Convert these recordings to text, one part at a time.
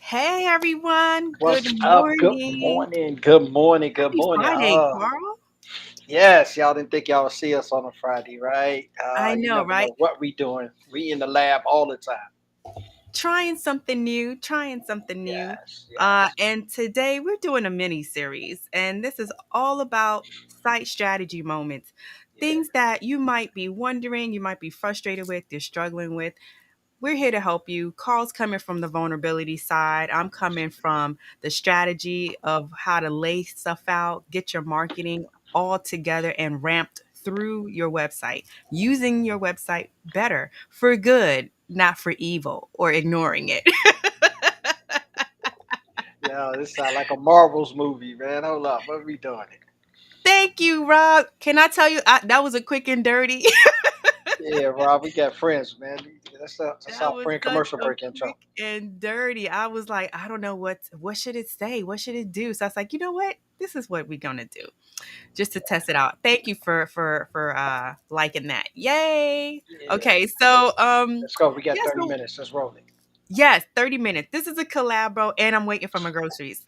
Hey everyone, good What's up? Good morning. morning. Good morning. Good Happy morning. Friday, Carl. Yes, y'all didn't think y'all would see us on a Friday, right? I You know, never right? know what we doing. We in the lab all the time. Trying something new. Yes, yes, And today we're doing a mini series, and this is all about site strategy moments. yeah. Things that you might be wondering, you might be frustrated with, you're struggling with. We're here to help you. Carl's coming from the vulnerability side. I'm coming from the strategy of how to lay stuff out, get your marketing all together and ramped through your website, using your website better for good, not for evil or ignoring it. Yeah, this sound like a Marvels movie, man. Hold up. What are we doing? Thank you, Rob. Can I tell you, that was a quick and dirty? Yeah, Rob, we got friends, man. That's That our was friend such commercial a break intro. quick and dirty. I was like, I don't know what should it say? What should it do? So I was like, you know what? This is what we're gonna do just to test it out. Thank you for liking that. Yay. Yeah. Okay, so Let's go. We got yeah, 30 so minutes. Let's roll it. yes, 30 minutes. This is a collabo and I'm waiting for my groceries.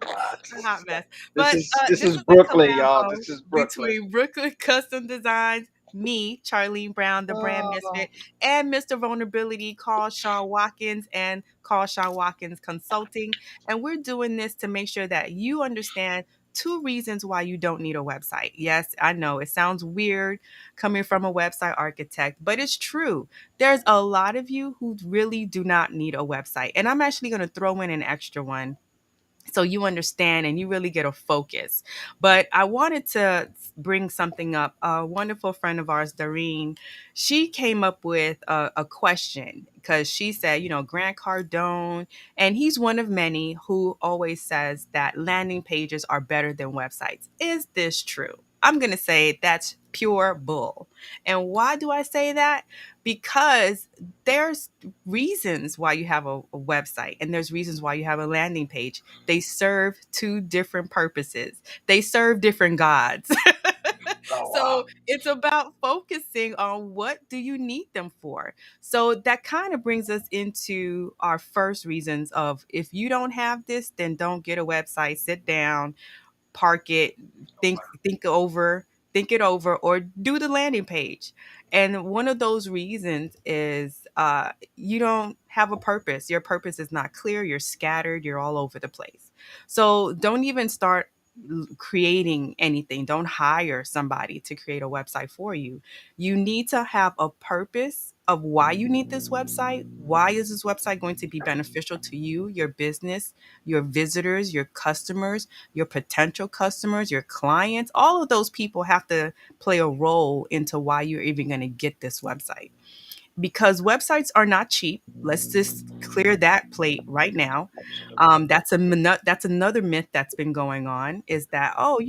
Wow, A hot mess. this But is this this is is a Brooklyn, y'all. collabo This is Brooklyn. between Brooklyn Custom Designs, me, Charlene Brown, the brand Oh, misfit, and Mr. Vulnerability, Carl Shawn Watkins, and Carl Shawn Watkins Consulting. And we're doing this to make sure that you understand two reasons why you don't need a website. Yes, I know it sounds weird coming from a website architect, but it's true. There's a lot of you who really do not need a website. And I'm actually going to throw in an extra one so you understand and you really get a focus. But I wanted to bring something up. A wonderful friend of ours, Doreen, she came up with a question because she said, Grant Cardone, and he's one of many who always says that landing pages are better than websites. Is this true? I'm going to say that's pure bull. And why do I say that? Because there's reasons why you have a website and there's reasons why you have a landing page. They serve two different purposes. They serve different gods. oh wow. So it's about focusing on what do you need them for. So that kind of brings us into our first reasons of if you don't have this, then don't get a website. Sit down, park it, think it over, or do the landing page. And one of those reasons is you don't have a purpose. Your purpose is not clear. You're scattered. You're all over the place. So don't even start creating anything. Don't hire somebody to create a website for you. You need to have a purpose of why you need this website. Why is this website going to be beneficial to you, your business, your visitors, your customers, your potential customers, your clients? All of those people have to play a role into why you're even going to get this website, because websites are not cheap. Let's just clear that plate right now. Absolutely. That's another myth that's been going on, is that, oh,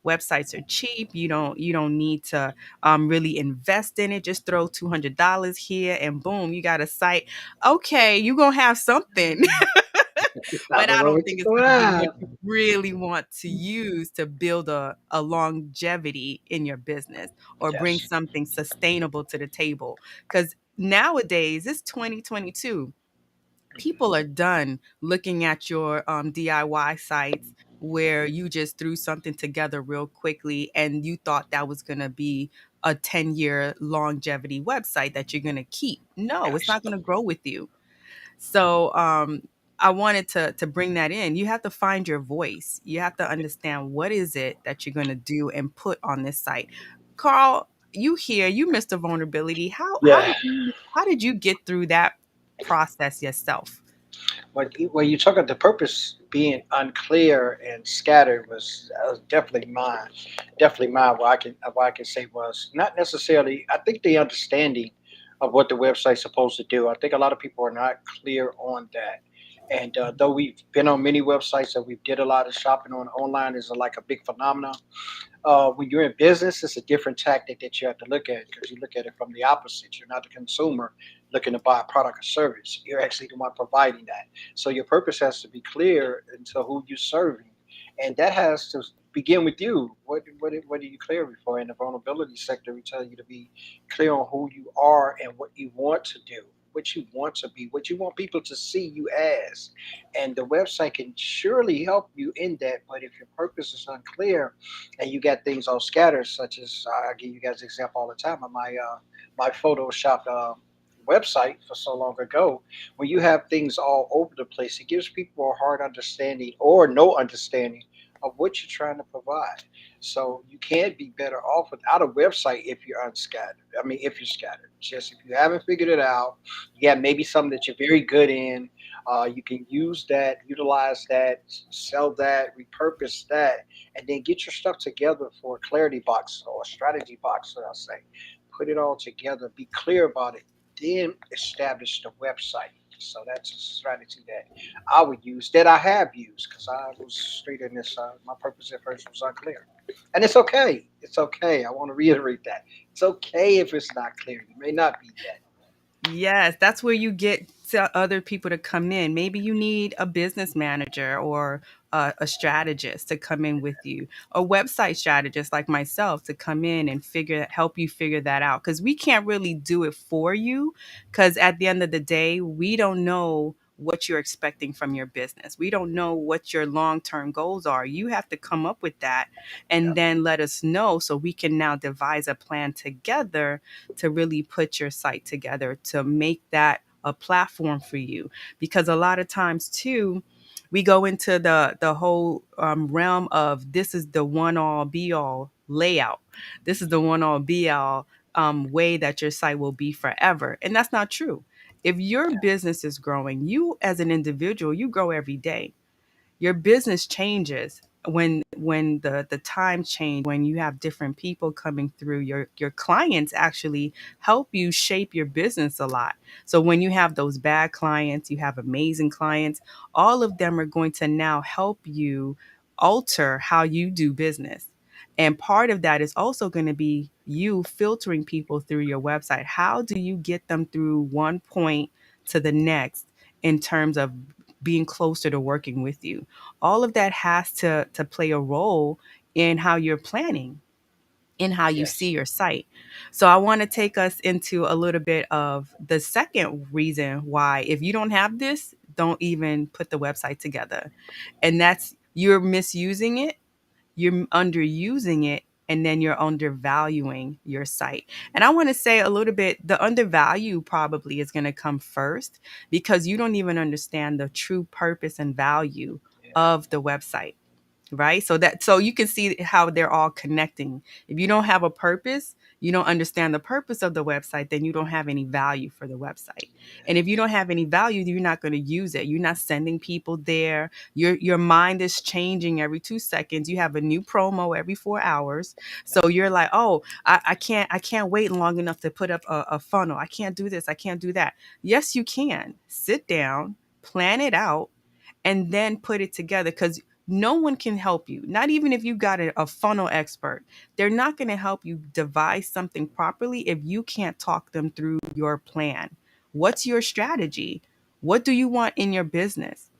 websites are cheap. You don't need to really invest in it. Just throw $200 here and boom, you got a site. Okay, you're gonna have something. I But don't I know don't what think you're it's going going to to be what have. you really want to use to build a longevity in your business or bring Yes. something sustainable to the table. Because nowadays, it's 2022. People are done looking at your DIY sites where you just threw something together real quickly and you thought that was going to be a 10-year longevity website that you're going to keep. No, it's not going to Absolutely. grow with you. So I wanted to bring that in. You have to find your voice. You have to understand what is it that you're going to do and put on this site. Carl, you missed a vulnerability. How Yeah. did you get through that process yourself? When you talk about the purpose being unclear and scattered was definitely mine. Definitely mine. What I can say was not necessarily. I think the understanding of what the website's supposed to do. I think a lot of people are not clear on that. And though we've been on many websites that we did a lot of shopping on online is like a big phenomenon. When you're in business, it's a different tactic that you have to look at because you look at it from the opposite. You're not the consumer looking to buy a product or service. You're actually the one providing that. So your purpose has to be clear into who you're serving, and that has to begin with you. What are you clear before? In the vulnerability sector, we tell you to be clear on who you are and what you want to do. what you want to be, what you want people to see you as. And the website can surely help you in that. But if your purpose is unclear and you got things all scattered, such as I give you guys an example all the time of my Photoshop website for so long ago, when you have things all over the place, it gives people a hard understanding or no understanding of what you're trying to provide. So you can be better off without a website if you're unscattered. I mean, if you're scattered, just if you haven't figured it out, you got maybe something that you're very good in. You can use that, utilize that, sell that, repurpose that, and then get your stuff together for a clarity box or a strategy box. So I'll say, put it all together, be clear about it, then establish the website. So that's a strategy that I would use, that I have used, because I was straight in this. My purpose at first was unclear, and it's okay. It's okay. I want to reiterate that it's okay if it's not clear. You may not be yet. Yes, that's where you get to other people to come in. Maybe you need a business manager or a strategist to come in with you, a website strategist like myself to come in and help you figure that out. Because we can't really do it for you. Because at the end of the day, we don't know what you're expecting from your business. We don't know what your long term goals are. You have to come up with that Yeah. and then let us know so we can now devise a plan together to really put your site together to make that a platform for you. Because a lot of times too, we go into the whole realm of this is the one all be all layout. This is the one all be all way that your site will be forever, and that's not true. If your business is growing, you as an individual, you grow every day. Your business changes when the times change, when you have different people coming through. Your clients actually help you shape your business a lot. So when you have those bad clients, you have amazing clients, all of them are going to now help you alter how you do business. And part of that is also going to be you filtering people through your website. How do you get them through one point to the next in terms of being closer to working with you? All of that has to play a role in how you're planning, in how you see Yes. your site. So I want to take us into a little bit of the second reason why, if you don't have this, don't even put the website together. And that's you're misusing it, you're underusing it, and then you're undervaluing your site. And I want to say a little bit, the undervalue probably is going to come first because you don't even understand the true purpose and value Yeah. of the website, right? So you can see how they're all connecting. If you don't have a purpose, you don't understand the purpose of the website, then you don't have any value for the website. And if you don't have any value, you're not going to use it. You're not sending people there. Your mind is changing every 2 seconds. You have a new promo every 4 hours. So you're like, oh, I can't wait long enough to put up a funnel. I can't do this. I can't do that. Yes, you can. Sit down, plan it out, and then put it together, because no one can help you. Not even if you got a funnel expert, they're not going to help you devise something properly if you can't talk them through your plan. What's your strategy? What do you want in your business?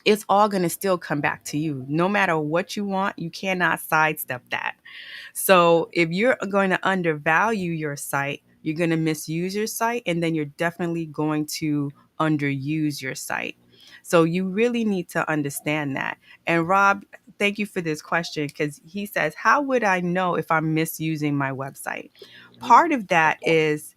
It's all going to still come back to you. No matter what you want, you cannot sidestep that. So if you're going to undervalue your site, you're going to misuse your site, and then you're definitely going to underuse your site. So you really need to understand that. And Rob, thank you for this question, because he says, how would I know if I'm misusing my website? Part of That that part. is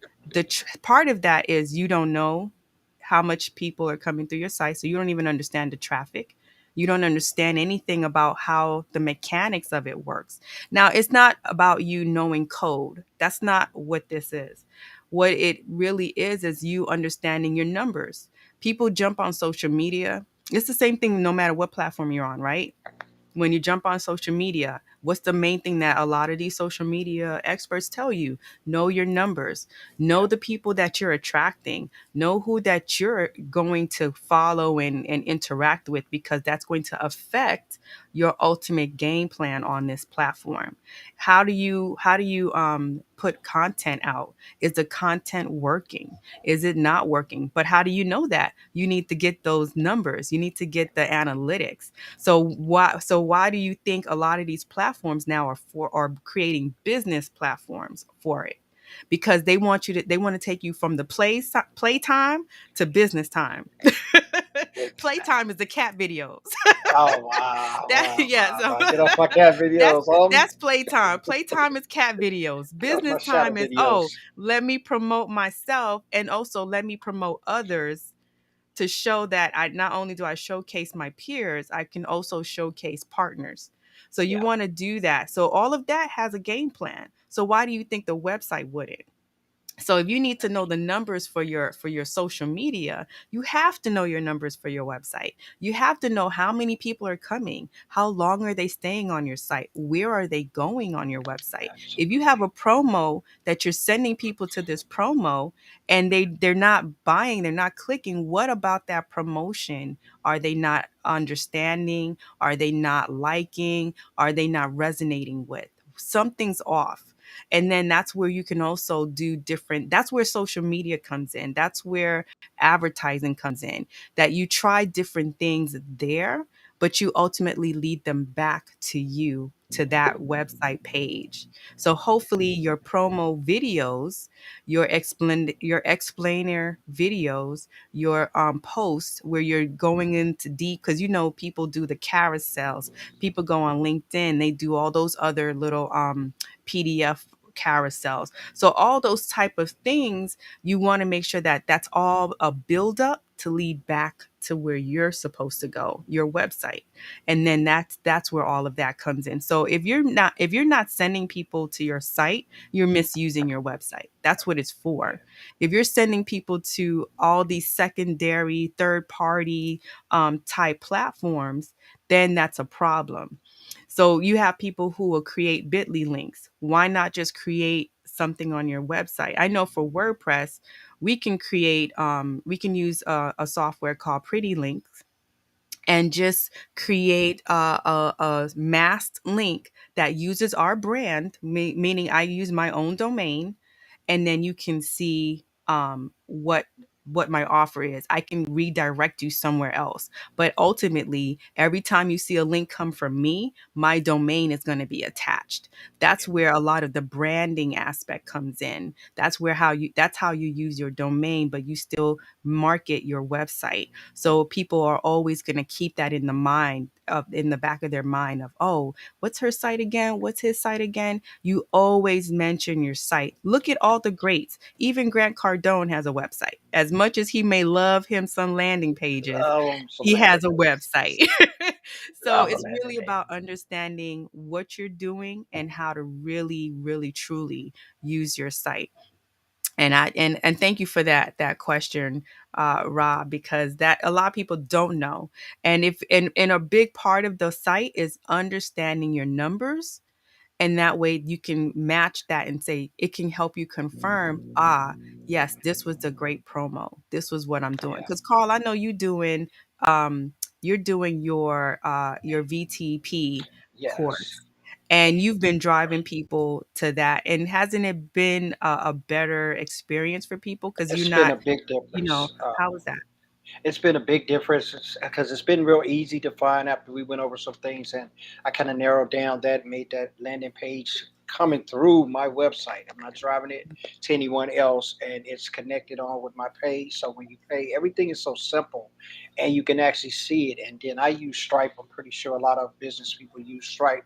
part of that is you don't know how much people are coming through your site, so you don't even understand the traffic. You don't understand anything about how the mechanics of it works. Now, it's not about you knowing code. That's not what this is. What it really is you understanding your numbers. People jump on social media. It's the same thing no matter what platform you're on, right? When you jump on social media, what's the main thing that a lot of these social media experts tell you? Know your numbers, know Yeah. the people that you're attracting, know who that you're going to follow and interact with, because that's going to affect your ultimate game plan on this platform. How do you put content out? Is the content working? Is it not working? But how do you know that? You need to get those numbers, you need to get the analytics. So why do you think a lot of these platforms now are creating business platforms for it? because they want to take you from the playtime to business time. Playtime is the cat videos. Oh wow, That wow, yeah, wow, so wow. Get off my cat that's videos, homie. that's playtime. Playtime is cat videos. Get off my Business shadow time is, oh, videos. let me promote myself and also let me promote others to show that I not only do I showcase my peers, I can also showcase partners. So you Yeah, want to do that. So all of that has a game plan. So why do you think the website wouldn't? So if you need to know the numbers for your social media, you have to know your numbers for your website. You have to know how many people are coming, how long are they staying on your site, where are they going on your website. If you have absolutely. a promo that you're sending people to this promo and they're not buying, they're not clicking, what about that promotion are they not understanding? Are they not liking? Are they not resonating with? Something's off. And then that's where you can also do different, that's where social media comes in, that's where advertising comes in, that you try different things there, but you ultimately lead them back to you, to that website page. So hopefully your promo videos, your explainer videos, your posts where you're going into deep, because people do the carousels, people go on LinkedIn, they do all those other little PDF carousels. So all those type of things, you want to make sure that that's all a build up to lead back to where you're supposed to go, your website. And then that's where all of that comes in. So if you're not sending people to your site, you're misusing your website. That's what it's for. If you're sending people to all these secondary, third party type platforms, then that's a problem. So you have people who will create bit.ly links. Why not just create something on your website? I know for WordPress, we can use a software called Pretty Links and just create a masked link that uses our brand, meaning I use my own domain, and then you can see what my offer is. I can redirect you somewhere else. But ultimately, every time you see a link come from me, my domain is going to be attached. That's where a lot of the branding aspect comes in. That's how you use your domain, but you still market your website. So people are always going to keep that in the mind of in the back of their mind of, oh, what's her site again? What's his site again? You always mention your site. Look at all the greats. Even Grant Cardone has a website. As much as he may love him some landing pages, Some he has landing a pages. website. So Love a it's landing really page. about understanding what you're doing and how to really, really, truly use your site. And thank you for that question, Rob, because that a lot of people don't know. And if and a big part of the site is understanding your numbers, and that way you can match that and say it can help you confirm, yes, this was a great promo, this was what I'm doing. Yeah. Because Carl, I know um you're doing your VTP Yes. course, and you've been driving people to that, and hasn't it been a better experience for people because you're It's been not, a big difference. how was that? It's been a big difference because it's been real easy to find after we went over some things, and I kind of narrowed down that, made that landing page coming through my website. I'm not driving it to anyone else, and it's connected on with my page. So when you pay, everything is so simple, and you can actually see it. And then I use Stripe. I'm pretty sure a lot of business people use Stripe.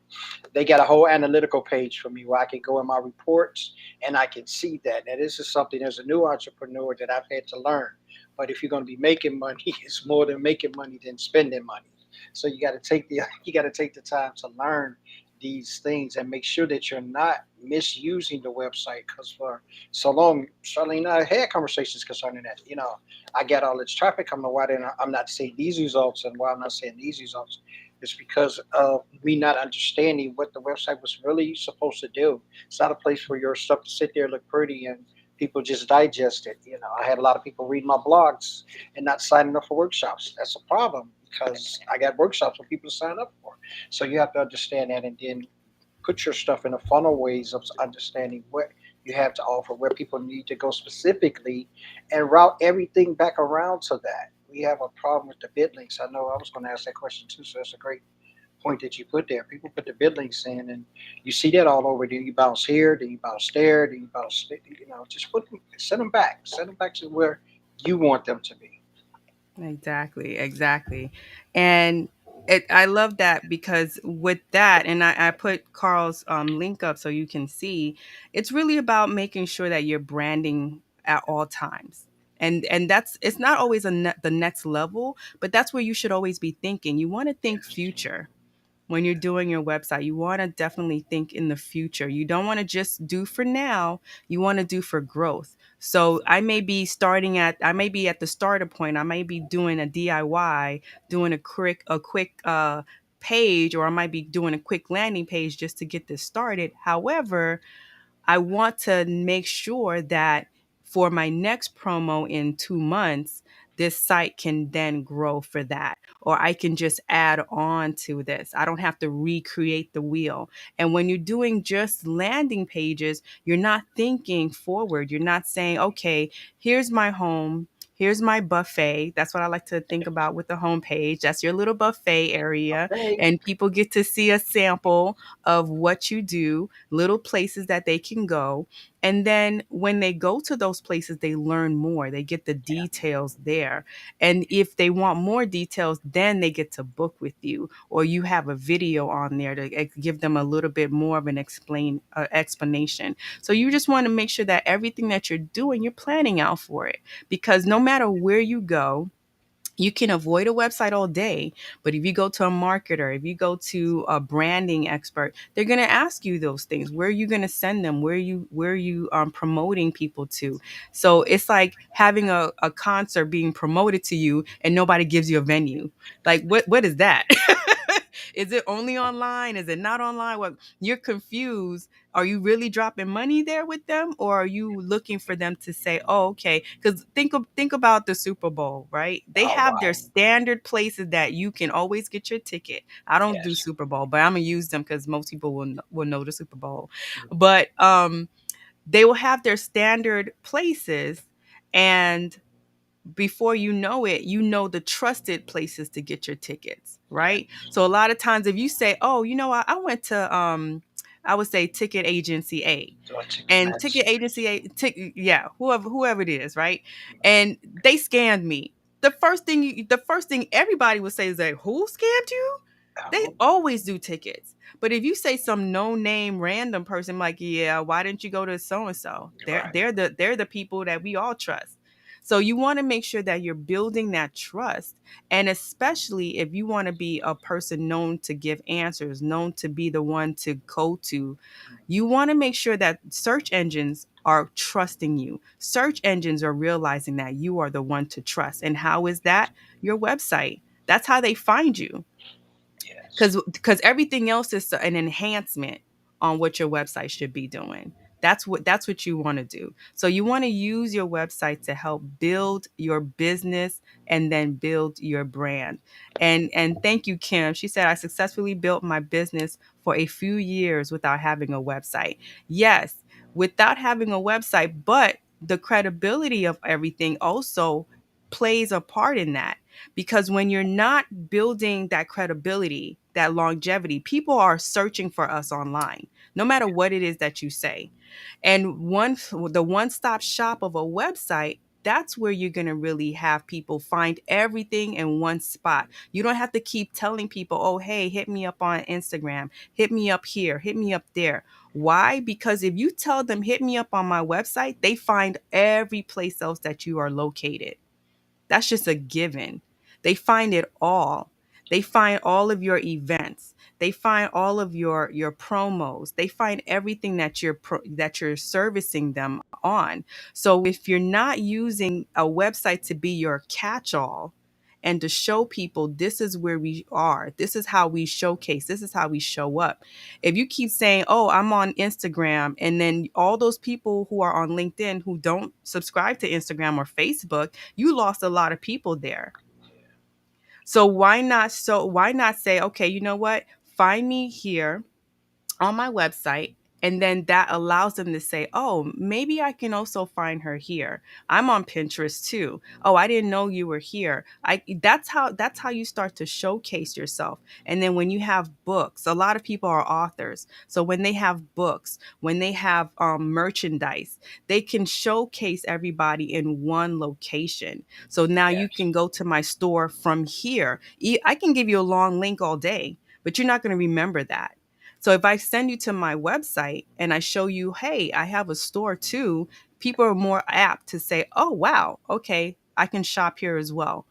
They got a whole analytical page for me where I can go in my reports and I can see that. Now, this is something as a new entrepreneur that I've had to learn. But if you're going to be making money, it's more than making money than spending money. So you got to take the you got to take the time to learn these things and make sure that you're not misusing the website. Because for so long, Charlene and I had conversations concerning that. I got all this traffic coming. Why then I'm not seeing these results, and why I'm not seeing these results? It's because of me not understanding what the website was really supposed to do. It's not a place for your stuff to sit there, look pretty, and people just digest it. I had a lot of people read my blogs and not signing up for workshops. That's a problem because I got workshops for people to sign up for. So you have to understand that, and then put your stuff in a funnel ways of understanding what you have to offer, where people need to go specifically, and route everything back around to that. We have a problem with the bit links. I know I was going to ask that question too, so that's a great point that you put there. People put the bit links in, and you see that all over. Then you bounce here, then you bounce there, then you bounce. Just put them, send them back to where you want them to be. Exactly, exactly. And I love that because with that, and I put Carl's link up so you can see, it's really about making sure that you're branding at all times. And that's it's not always the next level, but that's where you should always be thinking. You want to think Yes. future when you're doing your website. You want to definitely think in the future. You don't want to just do for now, you want to do for growth. So I may be at the starter point. I may be doing a DIY, doing a quick page, or I might be doing a quick landing page just to get this started. However, I want to make sure that for my next promo in 2 months, this site can then grow for that. Or I can just add on to this. I don't have to recreate the wheel. And when you're doing just landing pages, you're not thinking forward. You're not saying, okay, here's my home. Here's my buffet. That's what I like to think about with the home page. That's your little buffet area. Okay. And people get to see a sample of what you do, little places that they can go. And then when they go to those places, they learn more. They get the Yeah. details there. And if they want more details, then they get to book with you, or you have a video on there to give them a little bit more of an explanation. So you just want to make sure that everything that you're doing, you're planning out for it. Because no matter where you go, you can avoid a website all day, but if you go to a marketer, if you go to a branding expert, they're going to ask you those things. Where are you going to send them? Where are you promoting people to? So it's like having a concert being promoted to you and nobody gives you a venue. Like what is that? Is it only online? Is it not online? What, you're confused. Are you really dropping money there with them, or are you looking for them to say, "Oh, okay"? Cuz think about the Super Bowl, right? They Oh have their wow. standard places that you can always get your ticket. I don't do Yes. Super Bowl, but I'm going to use them cuz most people will know the Super Bowl. But they will have their standard places, and before you know it, you know the trusted places to get your tickets, right? Yes. So a lot of times if you say, "Oh, I went to I would say ticket agency A." So I took And meds. ticket agency yeah, whoever it is, right? And they scammed me. The first thing everybody would say is like, "Who scammed you?" They Oh, always do tickets. But if you say some no name random person like, "Yeah, why didn't you go to so and so?" They're right. they're the people that we all trust. So you want to make sure that you're building that trust. And especially if you want to be a person known to give answers, known to be the one to go to, you want to make sure that search engines are trusting you. Search engines are realizing that you are the one to trust. And how is that? Your website. That's how they find you, Yes. because everything else is an enhancement on what your website should be doing. That's what you want to do. So you want to use your website to help build your business and then build your brand. And thank you, Kim. She said, I successfully built my business for a few years without having a website. Yes, without having a website, but the credibility of everything also plays a part in that, because when you're not building that credibility, that longevity, people are searching for us online, no matter what it is that you say. And the one-stop shop of a website, that's where you're going to really have people find everything in one spot. You don't have to keep telling people, "Oh, hey, hit me up on Instagram, hit me up here, hit me up there." Why? Because if you tell them, "Hit me up on my website," they find every place else that you are located. That's just a given. They find it all. They find all of your events. They find all of your promos. They find everything that you're servicing them on. So if you're not using a website to be your catch-all and to show people this is where we are, this is how we showcase, this is how we show up. If you keep saying, "Oh, I'm on Instagram," and then all those people who are on LinkedIn who don't subscribe to Instagram or Facebook, you lost a lot of people there. So why not say, "Okay, you know what? Find me here on my website And then that allows them to say, oh, maybe I can also find her here. I'm on Pinterest too. Oh, I didn't know you were here. I that's how you start to showcase yourself. And then when you have books, a lot of people are authors. So when they have books, when they have merchandise, they can showcase everybody in one location. So now you Yes. can go to my store from here. I can give you a long link all day, but you're not going to remember that. So if I send you to my website and I show you, hey, I have a store too, people are more apt to say, oh, wow, okay, I can shop here as well.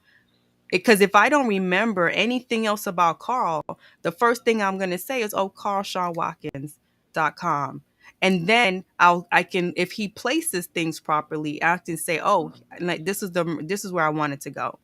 Because if I don't remember anything else about Carl, the first thing I'm going to say is, oh, carlshawnwatkins.com. And then I can, if he places things properly, I can say, oh, like this is where I wanted to go.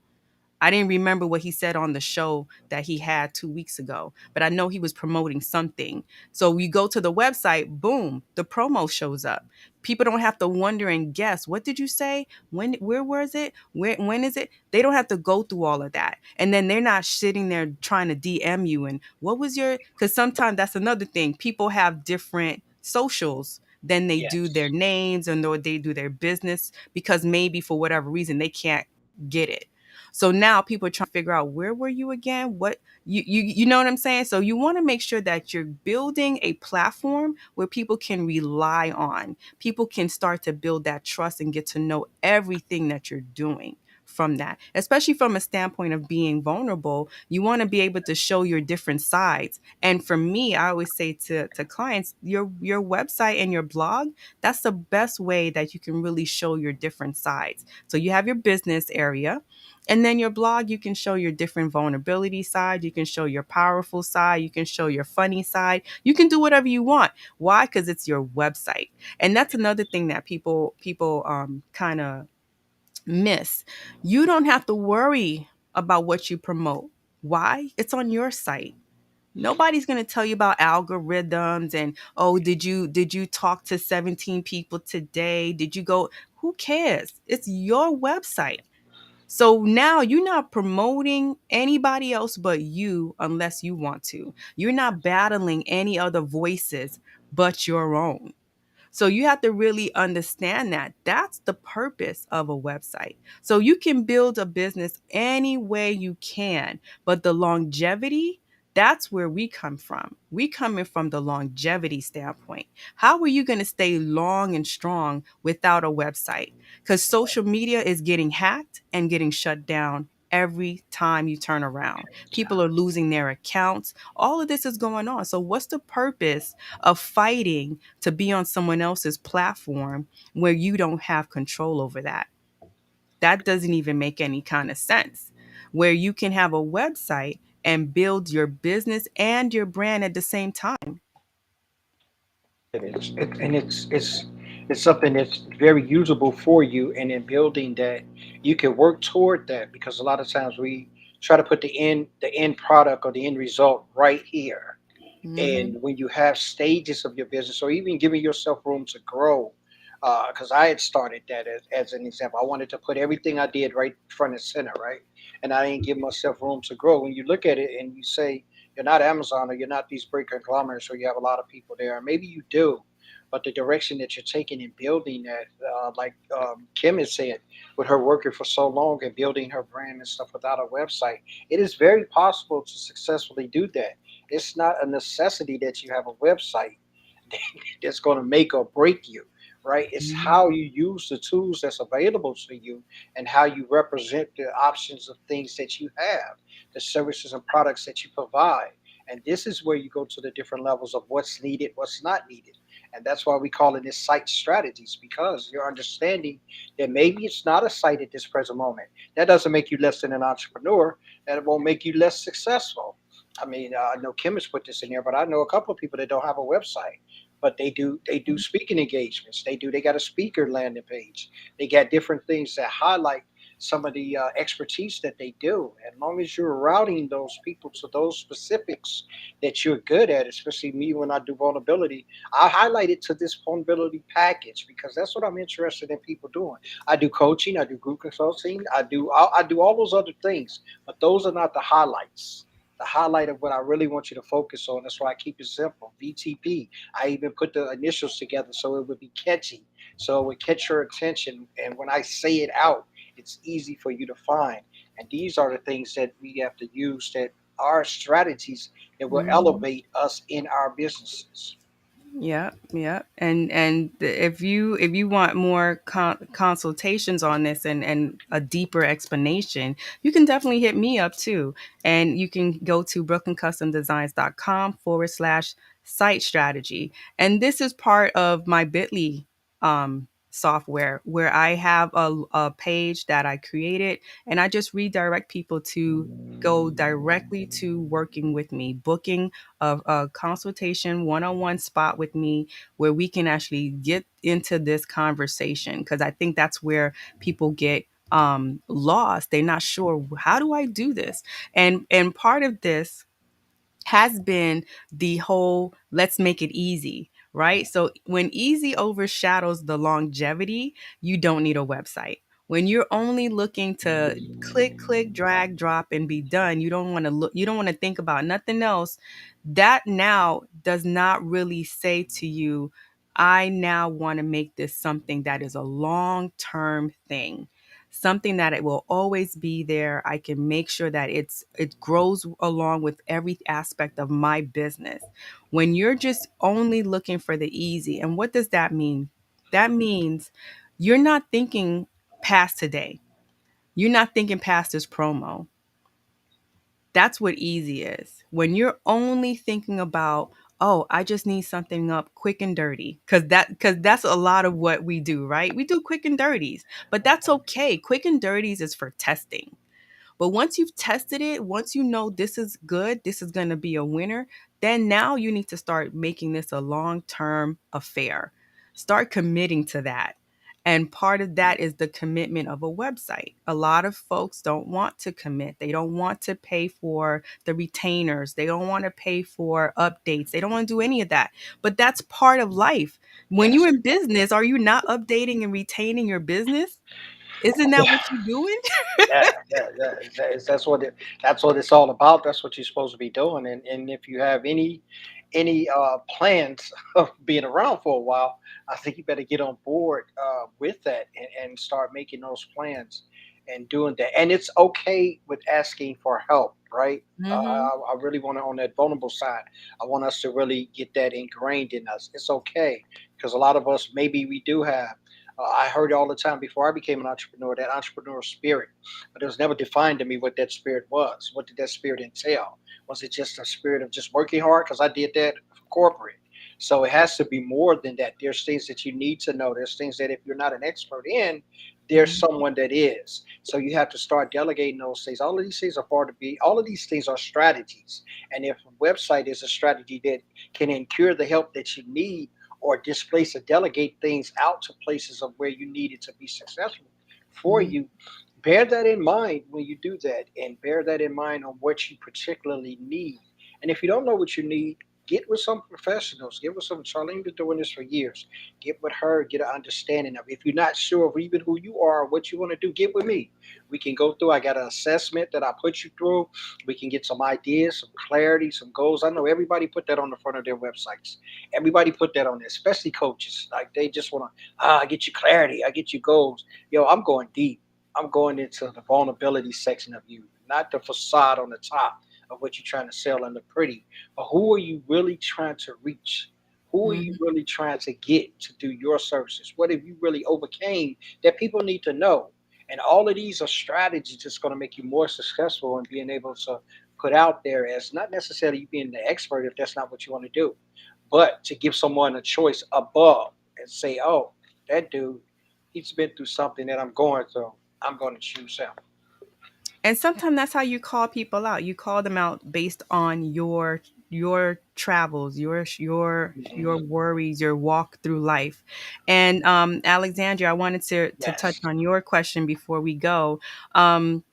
I didn't remember what he said on the show that he had 2 weeks ago, but I know he was promoting something. So you go to the website, boom, the promo shows up. People don't have to wonder and guess, what did you say? Where was it? When is it? They don't have to go through all of that. And then they're not sitting there trying to DM you and what was your, because sometimes that's another thing. People have different socials than they do their Yes. names and they do their business because maybe for whatever reason they can't get it. So now people are trying to figure out, where were you again? What you know what I'm saying? So you want to make sure that you're building a platform where people can rely on. People can start to build that trust and get to know everything that you're doing from that. Especially from a standpoint of being vulnerable, you want to be able to show your different sides. And for me, I always say to clients, your website and your blog, that's the best way that you can really show your different sides. So you have your business area, and then your blog, you can show your different vulnerability side. You can show your powerful side. You can show your funny side. You can do whatever you want. Why? Because it's your website. And that's another thing that people kind of miss. You don't have to worry about what you promote. Why? It's on your site. Nobody's going to tell you about algorithms and, oh, did you talk to 17 people today? Did you go? Who cares? It's your website. So now you're not promoting anybody else but you unless you want to. You're not battling any other voices but your own. So you have to really understand that that's the purpose of a website. So you can build a business any way you can, but the longevity, that's where we come from. We coming from the longevity standpoint. How are you going to stay long and strong without a website? Because social media is getting hacked and getting shut down every time you turn around. People are losing their accounts. All of this is going on. So what's the purpose of fighting to be on someone else's platform where you don't have control over that? That doesn't even make any kind of sense. Where you can have a website and build your business and your brand at the same time. And it's something that's very usable for you, and in building that, you can work toward that because a lot of times we try to put the end product or the end result right here. Hmm. And when you have stages of your business or even giving yourself room to grow, because I had started that as an example, I wanted to put everything I did right front and center, right? And I didn't give myself room to grow. When you look at it and you say you're not Amazon or you're not these big conglomerates or you have a lot of people there, or maybe you do, but the direction that you're taking in building that, like Kim has said, with her working for so long and building her brand and stuff without a website, it is very possible to successfully do that. It's not a necessity that you have a website that's going to make or break you, right? It's Hmm. how you use the tools that's available to you and how you represent the options of things that you have, the services and products that you provide. And this is where you go to the different levels of what's needed, what's not needed. And that's why we call it this site strategies, because you're understanding that maybe it's not a site at this present moment. That doesn't make you less than an entrepreneur, and it won't make you less successful. I mean, I know Kim has put this in here, but I know a couple of people that don't have a website, but they do speaking engagements. They got a speaker landing page. They got different things that highlight some of the expertise that they do. And long as you're routing those people to those specifics that you're good at, especially me when I do vulnerability, I highlight it to this vulnerability package because that's what I'm interested in people doing. I do coaching, I do group consulting, I do all those other things, but those are not the highlights. the highlight of what I really want you to focus on. That's why I keep it simple. VTP. I even put the initials together so it would be catchy, so it would catch your attention. And when I say it out, it's easy for you to find. And these are the things that we have to use, that are strategies that will Mhm. elevate us in our businesses. Yeah, yeah, and if you want more consultations on this and a deeper explanation, you can definitely hit me up too, and you can go to brooklyn.custom designs.com /site strategy, and this is part of my Bitly software where I have a page that I created, and I just redirect people to go directly to working with me, booking a consultation one-on-one spot with me where we can actually get into this conversation, because I think that's where people get lost. They're not sure, how do I do this? And part of this has been the whole let's make it easy, right? So when easy overshadows the longevity, you don't need a website. When you're only looking to click, drag, drop, and be done, you don't want to look, you don't want to think about nothing else. That now does not really say to you, I now want to make this something that is a long term thing, something that it will always be there. I can make sure that it grows along with every aspect of my business. When you're just only looking for the easy, and what does that mean? That means you're not thinking past today. You're not thinking past this promo. That's what easy is. When you're only thinking about, oh, I just need something up quick and dirty. Cause that's a lot of what we do, right? We do quick and dirties, but that's okay. Quick and dirties is for testing. But once you've tested it, once you know this is good, this is going to be a winner, then now you need to start making this a long term affair. Start committing to that. And part of that is the commitment of a website. A lot of folks don't want to commit. They don't want to pay for the retainers. They don't want to pay for updates. They don't want to do any of that. But that's part of life. When you're Yes. in business, are you not updating and retaining your business? Isn't that what you're doing? Yeah, yeah, yeah. That's what it's all about. That's what you're supposed to be doing. And if you have any plans of being around for a while, I think you better get on board with that, and start making those plans and doing that. And it's okay with asking for help, right? Hmm. I really want to, on that vulnerable side, I want us to really get that ingrained in us. It's okay, because a lot of us, maybe we do have. I heard all the time before I became an entrepreneur, that entrepreneurial spirit, but it was never defined to me what that spirit was. What did that spirit entail? Was it just a spirit of just working hard? Because I did that for corporate. So it has to be more than that. There's things that you need to know. There's things that if you're not an expert in, there's someone that is. So you have to start delegating those things. All of these things are part of be. All of these things are strategies. And if a website is a strategy that can incur the help that you need, or displace or delegate things out to places of where you need it to be successful for Mhm. you, bear that in mind when you do that, and bear that in mind on what you particularly need. And if you don't know what you need, get with some professionals. Get with some. Charlene been doing this for years. Get with her. Get an understanding of. If you're not sure of even who you are or what you want to do, get with me. We can go through. I got an assessment that I put you through. We can get some ideas, some clarity, some goals. I know everybody put that on the front of their websites. Everybody put that on there, especially coaches. Like, they just want to, I get you clarity. I get you goals. Yo, I'm going deep. I'm going into the vulnerability section of you, not the facade on the top of what you're trying to sell and the pretty, but who are you really trying to reach? Who are you Mhm. really trying to get to do your services? What have you really overcame that people need to know? And all of these are strategies that's going to make you more successful in being able to put out there, as not necessarily you being the expert if that's not what you want to do, but to give someone a choice above and say, oh, that dude, he's been through something that I'm going through. I'm going to choose him. And sometimes that's how you call people out. You call them out based on your travels, your Mhm. worries, your walk through life. And Alexandria, I wanted to touch Yes. on your question before we go. Um,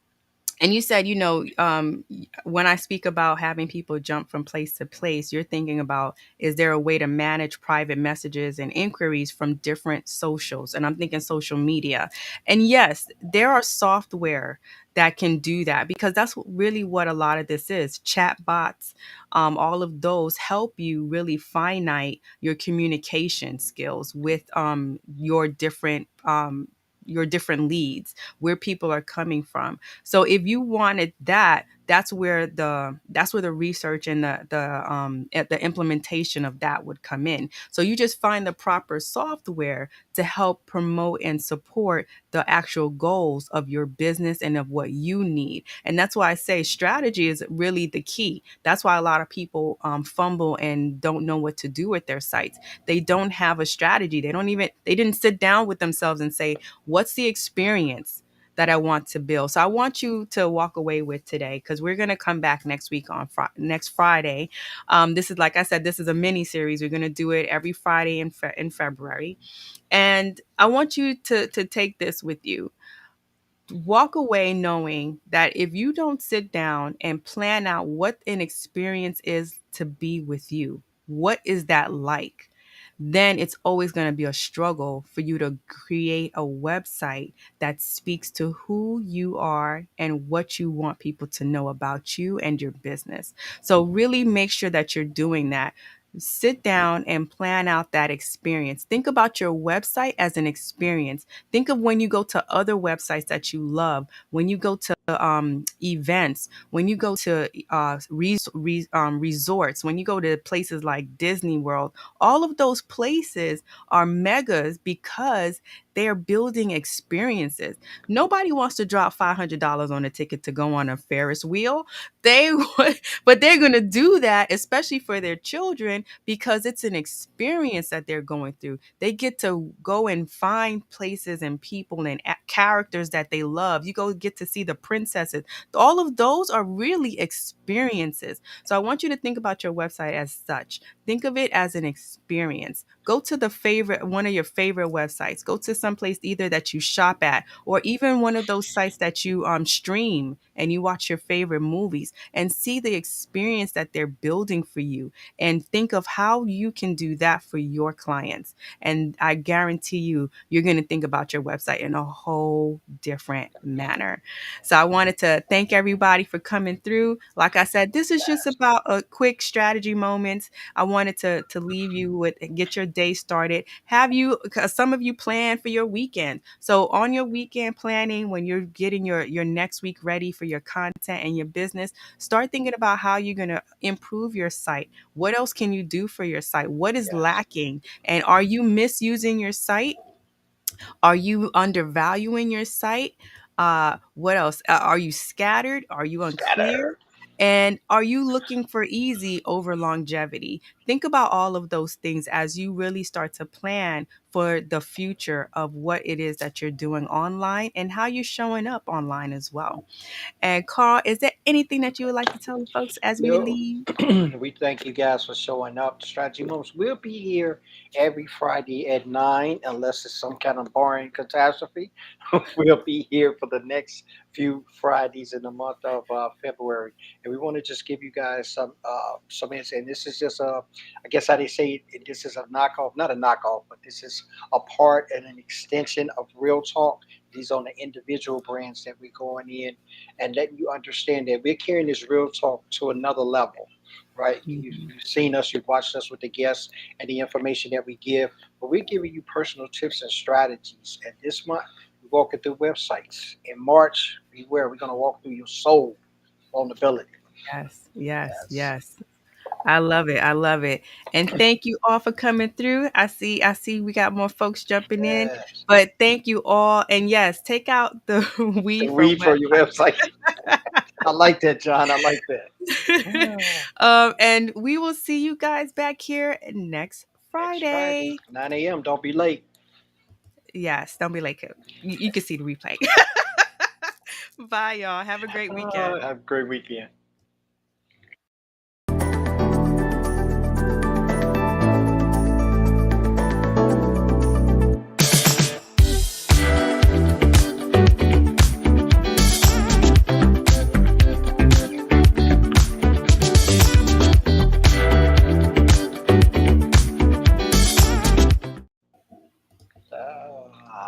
And you said, when I speak about having people jump from place to place, you're thinking about, is there a way to manage private messages and inquiries from different socials? And I'm thinking social media. And yes, there are software that can do that, because that's really what a lot of this is. Chat bots, all of those help you really finite your communication skills with your different leads, where people are coming from. So if you wanted that, that's where the research and the implementation of that would come in. So you just find the proper software to help promote and support the actual goals of your business and of what you need. And that's why I say strategy is really the key. That's why a lot of people fumble and don't know what to do with their sites. They don't have a strategy. They didn't sit down with themselves and say, what's the experience that I want to build? So I want you to walk away with today, because we're going to come back next week on next Friday. This is, like I said, this is a mini series. We're going to do it every Friday in February. And I want you to take this with you. Walk away knowing that if you don't sit down and plan out what an experience is to be with you, what is that like? Then it's always going to be a struggle for you to create a website that speaks to who you are and what you want people to know about you and your business. So, really make sure that you're doing that. Sit down and plan out that experience. Think about your website as an experience. Think of when you go to other websites that you love, when you go to events, when you go to resorts, when you go to places like Disney World. All of those places are megas because they're building experiences. Nobody wants to drop $500 on a ticket to go on a Ferris wheel. They but they're going to do that, especially for their children, because it's an experience that they're going through. They get to go and find places and people and characters that they love. You go get to see the princesses. All of those are really experiences. So I want you to think about your website as such. Think of it as an experience. Go to one of your favorite websites. Go to some place either that you shop at, or even one of those sites that you stream and you watch your favorite movies, and see the experience that they're building for you, and think of how you can do that for your clients. And I guarantee you're going to think about your website in a whole different manner. So I wanted to thank everybody for coming through. Like I said, this is just about a quick strategy moments. I wanted to leave you with, get your day started. Have you, 'cause some of you plan for your weekend. So on your weekend planning, when you're getting your next week ready for your content and your business, start thinking about how you're going to improve your site. What else can you do for your site? What is Yes. lacking? And are you misusing your site? Are you undervaluing your site? What else? Are you scattered? Are you unclear? Scatter. And are you looking for easy over longevity? Think about all of those things as you really start to plan for the future of what it is that you're doing online and how you're showing up online as well. And Carl, is there anything that you would like to tell the folks as we No, leave? we thank you guys for showing up. Strategy Moments will be here every Friday at 9, unless it's some kind of boring catastrophe. We'll be here for the next few Fridays in the month of February. And we want to just give you guys some insight. And this is just I guess how they say it, this is a knockoff, not a knockoff, but this is a part and an extension of Real Talk. These are the individual brands that we're going in and letting you understand that we're carrying this real talk to another level, right? Mhm. You've seen us, you've watched us with the guests and the information that we give, but we're giving you personal tips and strategies. And this month, we're walking through websites. In March, beware, we're going to walk through your soul vulnerability. Yes, yes, Yes. yes. I love it. I love it. And thank you all for coming through. I see we got more folks jumping in, Yes. but thank you all. And yes, take out the we To for read for your website. website. I like that, John. I like that. Ah, And we will see you guys back here next next Friday, Friday. 9 a.m. Don't be late. Yes, don't be late. You can see the replay. Bye, y'all. Have a great weekend. Have a great weekend.